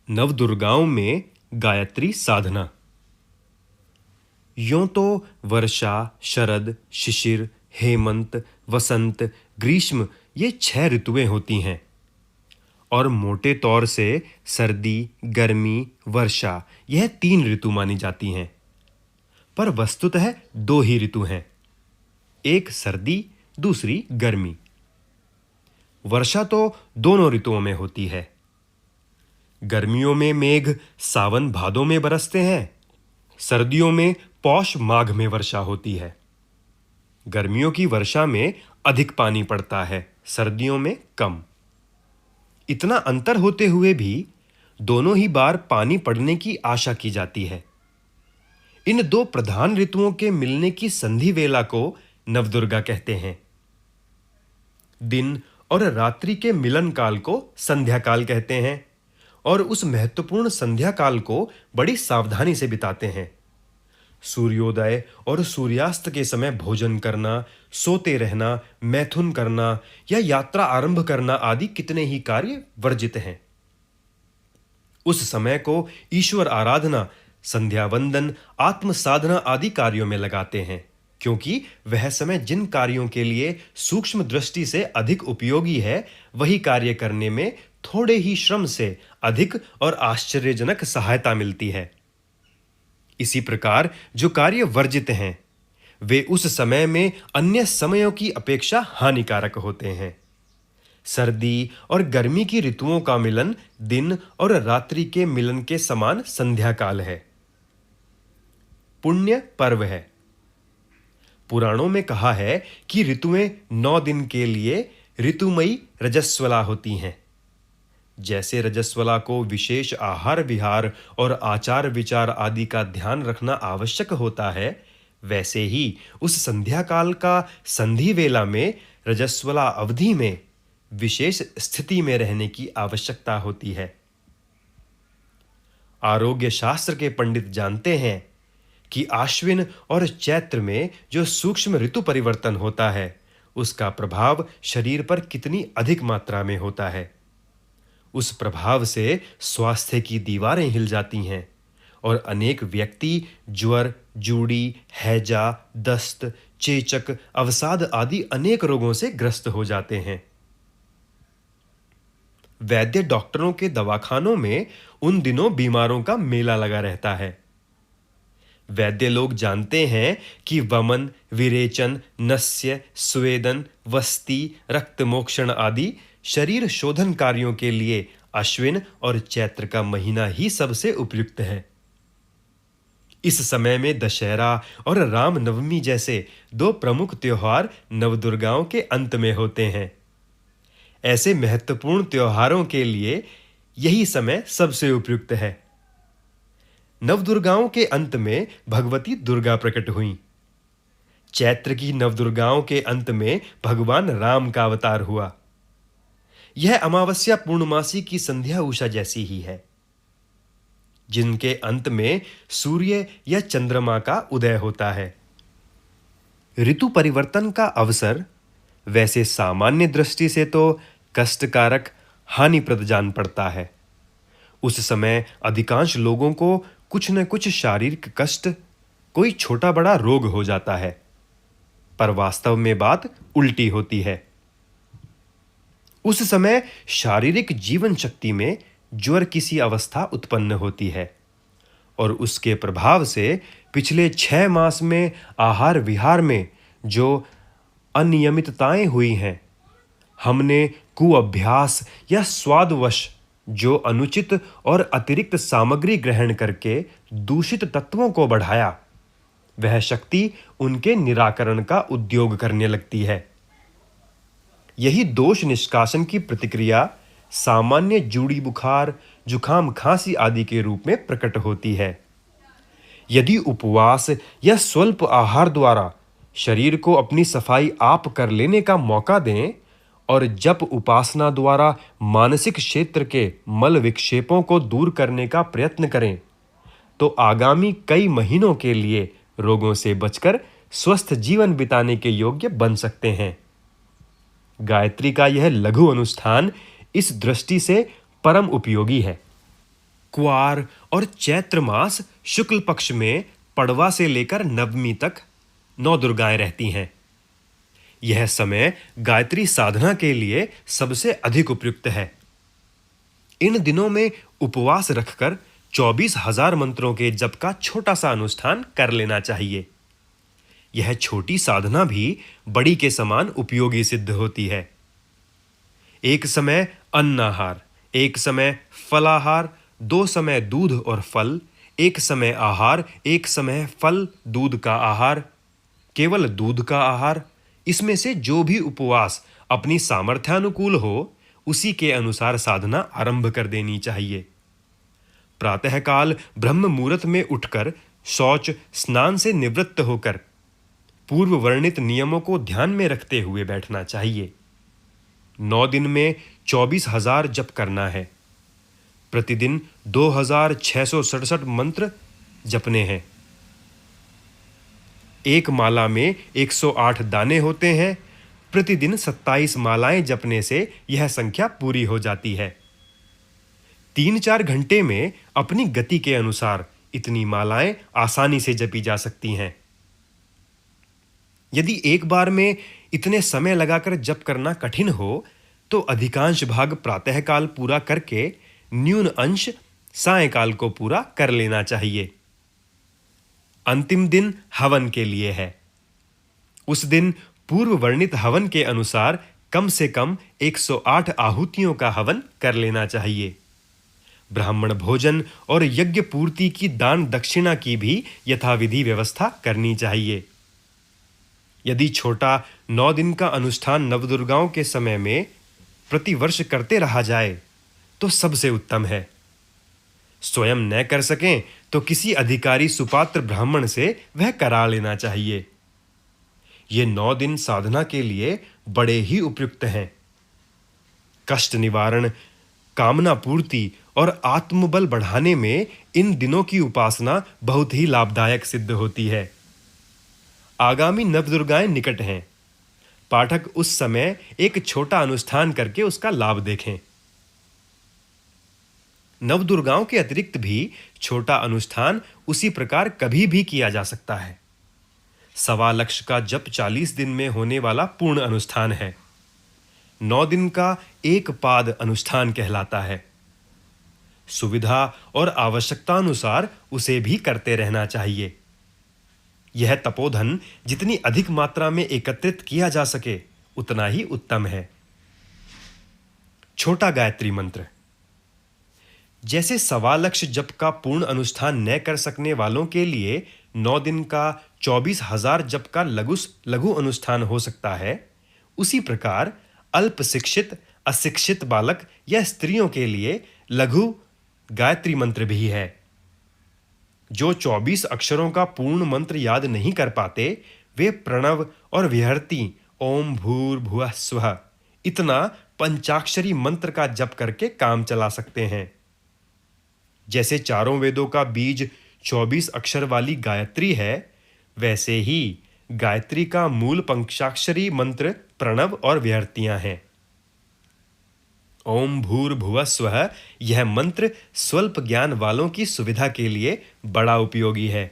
नवदुर्गाओं में गायत्री साधना। यों तो वर्षा, शरद, शिशिर, हेमंत, वसंत, ग्रीष्म ये 6 ऋतुएं होती हैं और मोटे तौर से सर्दी, गर्मी, वर्षा यह 3 ऋतु मानी जाती हैं। पर वस्तुतः 2 ही ऋतु हैं, एक सर्दी, दूसरी गर्मी। वर्षा तो दोनों ऋतुओं में होती है। गर्मियों में मेघ सावन भादों में बरसते हैं, सर्दियों में पौष माघ में वर्षा होती है। गर्मियों की वर्षा में अधिक पानी पड़ता है, सर्दियों में कम। इतना अंतर होते हुए भी दोनों ही बार पानी पड़ने की आशा की जाती है। इन 2 प्रधान ऋतुओं के मिलने की संधि वेला को नवदुर्गा कहते हैं। दिन और रात्रि के मिलन काल को संध्या काल कहते हैं और उस महत्वपूर्ण संध्या काल को बड़ी सावधानी से बिताते हैं। सूर्योदय और सूर्यास्त के समय भोजन करना, सोते रहना, मैथुन करना या यात्रा आरंभ करना आदि कितने ही कार्य वर्जित हैं। उस समय को ईश्वर आराधना, संध्या वंदन, आत्म साधना आदि कार्यों में लगाते हैं, क्योंकि वह समय जिन कार्यों के लिए सूक्ष्म दृष्टि से अधिक उपयोगी है, वही कार्य करने में थोड़े ही श्रम से अधिक और आश्चर्यजनक सहायता मिलती है। इसी प्रकार जो कार्य वर्जित हैं, वे उस समय में अन्य समयों की अपेक्षा हानिकारक होते हैं। सर्दी और गर्मी की ऋतुओं का मिलन दिन और रात्रि के मिलन के समान संध्या काल है। पुण्य पर्व है। पुराणों में कहा है कि ऋतुएं 9 दिन के लिए ऋतुमयी रजस्वला होती हैं। जैसे रजस्वला को विशेष आहार विहार और आचार विचार आदि का ध्यान रखना आवश्यक होता है, वैसे ही उस संध्या काल का संधि वेला में रजस्वला अवधि में विशेष स्थिति में रहने की आवश्यकता होती है। आरोग्य शास्त्र के पंडित जानते हैं कि आश्विन और चैत्र में जो सूक्ष्म ऋतु परिवर्तन होता है, उसका प्रभाव शरीर पर कितनी अधिक मात्रा में होता है। उस प्रभाव से स्वास्थ्य की दीवारें हिल जाती हैं और अनेक व्यक्ति ज्वर, जूड़ी, हैजा, दस्त, चेचक, अवसाद आदि अनेक रोगों से ग्रस्त हो जाते हैं। वैद्य डॉक्टरों के दवाखानों में उन दिनों बीमारों का मेला लगा रहता है। वैद्य लोग जानते हैं कि वमन, विरेचन, नस्य, स्वेदन, वस्ति, रक्त मोक्षण आदि शरीर शोधन कार्यों के लिए अश्विन और चैत्र का महीना ही सबसे उपयुक्त है। इस समय में दशहरा और रामनवमी जैसे 2 प्रमुख त्योहार नवदुर्गाओं के अंत में होते हैं। ऐसे महत्वपूर्ण त्योहारों के लिए यही समय सबसे उपयुक्त है। नवदुर्गाओं के अंत में भगवती दुर्गा प्रकट हुईं। चैत्र की नवदुर्गाओं के अंत में भगवान राम का अवतार हुआ। यह अमावस्या पूर्णमासी की संध्या उषा जैसी ही है, जिनके अंत में सूर्य या चंद्रमा का उदय होता है। ऋतु परिवर्तन का अवसर वैसे सामान्य दृष्टि से तो कष्टकारक, हानिप्रद जान पड़ता है। उस समय अधिकांश लोगों को कुछ न कुछ शारीरिक कष्ट, कोई छोटा बड़ा रोग हो जाता है, पर वास्तव में बात उल्टी होती है। उस समय शारीरिक जीवन शक्ति में ज्वर किसी अवस्था उत्पन्न होती है और उसके प्रभाव से पिछले 6 मास में आहार विहार में जो अनियमितताएं हुई हैं, हमने कुअभ्यास या स्वादवश जो अनुचित और अतिरिक्त सामग्री ग्रहण करके दूषित तत्वों को बढ़ाया, वह शक्ति उनके निराकरण का उद्योग करने लगती है। यही दोष निष्कासन की प्रतिक्रिया सामान्य जूड़ी बुखार, जुखाम, खांसी आदि के रूप में प्रकट होती है। यदि उपवास या स्वल्प आहार द्वारा शरीर को अपनी सफाई आप कर लेने का मौका दें और जप उपासना द्वारा मानसिक क्षेत्र के मल विक्षेपों को दूर करने का प्रयत्न करें, तो आगामी कई महीनों के लिए रोगों से बचकर स्वस्थ जीवन बिताने के योग्य बन सकते हैं। गायत्री का यह लघु अनुष्ठान इस दृष्टि से परम उपयोगी है। क्वार और चैत्र मास शुक्ल पक्ष में पड़वा से लेकर नवमी तक 9 दुर्गाएं रहती हैं। यह समय गायत्री साधना के लिए सबसे अधिक उपयुक्त है। इन दिनों में उपवास रखकर 24,000 मंत्रों के जप का छोटा सा अनुष्ठान कर लेना चाहिए। यह छोटी साधना भी बड़ी के समान उपयोगी सिद्ध होती है। एक समय अन्नाहार, एक समय फलाहार, 2 समय दूध और फल, एक समय आहार, एक समय फल दूध का आहार, केवल दूध का आहार, इसमें से जो भी उपवास अपनी सामर्थ्यानुकूल हो उसी के अनुसार साधना आरंभ कर देनी चाहिए। प्रातःकाल ब्रह्म मुहूर्त में उठकर शौच स्नान से निवृत्त होकर पूर्व वर्णित नियमों को ध्यान में रखते हुए बैठना चाहिए। 9 दिन में 24,000 जप करना है। प्रतिदिन 2,667 मंत्र जपने हैं। एक माला में 108 दाने होते हैं। प्रतिदिन 27 मालाएं जपने से यह संख्या पूरी हो जाती है। 3-4 घंटे में अपनी गति के अनुसार इतनी मालाएं आसानी से जपी जा सकती हैं। यदि एक बार में इतने समय लगाकर जप करना कठिन हो तो अधिकांश भाग प्रातःकाल पूरा करके न्यून अंश सायंकाल को पूरा कर लेना चाहिए। अंतिम दिन हवन के लिए है। उस दिन पूर्व वर्णित हवन के अनुसार कम से कम 108 आहुतियों का हवन कर लेना चाहिए। ब्राह्मण भोजन और यज्ञ पूर्ति की दान दक्षिणा की भी यथाविधि व्यवस्था करनी चाहिए। यदि छोटा 9 दिन का अनुष्ठान नवदुर्गाओं के समय में प्रतिवर्ष करते रहा जाए तो सबसे उत्तम है। स्वयं न कर सकें तो किसी अधिकारी सुपात्र ब्राह्मण से वह करा लेना चाहिए। ये 9 दिन साधना के लिए बड़े ही उपयुक्त हैं। कष्ट निवारण, कामना पूर्ति और आत्मबल बढ़ाने में इन दिनों की उपासना बहुत ही लाभदायक सिद्ध होती है। आगामी नवदुर्गाएं निकट हैं। पाठक उस समय एक छोटा अनुष्ठान करके उसका लाभ देखें। नवदुर्गाओं के अतिरिक्त भी छोटा अनुष्ठान उसी प्रकार कभी भी किया जा सकता है। 1.25 लाख का जप 40 दिन में होने वाला पूर्ण अनुष्ठान है। 9 दिन का एक पाद अनुष्ठान कहलाता है। सुविधा और आवश्यकता अनुसार उसे भी करते रहना चाहिए। यह तपोधन जितनी अधिक मात्रा में एकत्रित किया जा सके उतना ही उत्तम है। छोटा गायत्री मंत्र। जैसे 1.25 लाख जप का पूर्ण अनुष्ठान न कर सकने वालों के लिए 9 दिन का 24,000 जप का लघु अनुष्ठान हो सकता है, उसी प्रकार अल्प शिक्षित, अशिक्षित बालक या स्त्रियों के लिए लघु गायत्री मंत्र भी है। जो 24 अक्षरों का पूर्ण मंत्र याद नहीं कर पाते, वे प्रणव और विहर्ती ओम भूर्भुवः स्वः इतना पंचाक्षरी मंत्र का जप करके काम चला सकते हैं। जैसे चारों वेदों का बीज 24 अक्षर वाली गायत्री है, वैसे ही गायत्री का मूल पंचाक्षरी मंत्र प्रणव और विहर्तियां हैं। ओम भूर्भुवः स्वः यह मंत्र स्वल्प ज्ञान वालों की सुविधा के लिए बड़ा उपयोगी है।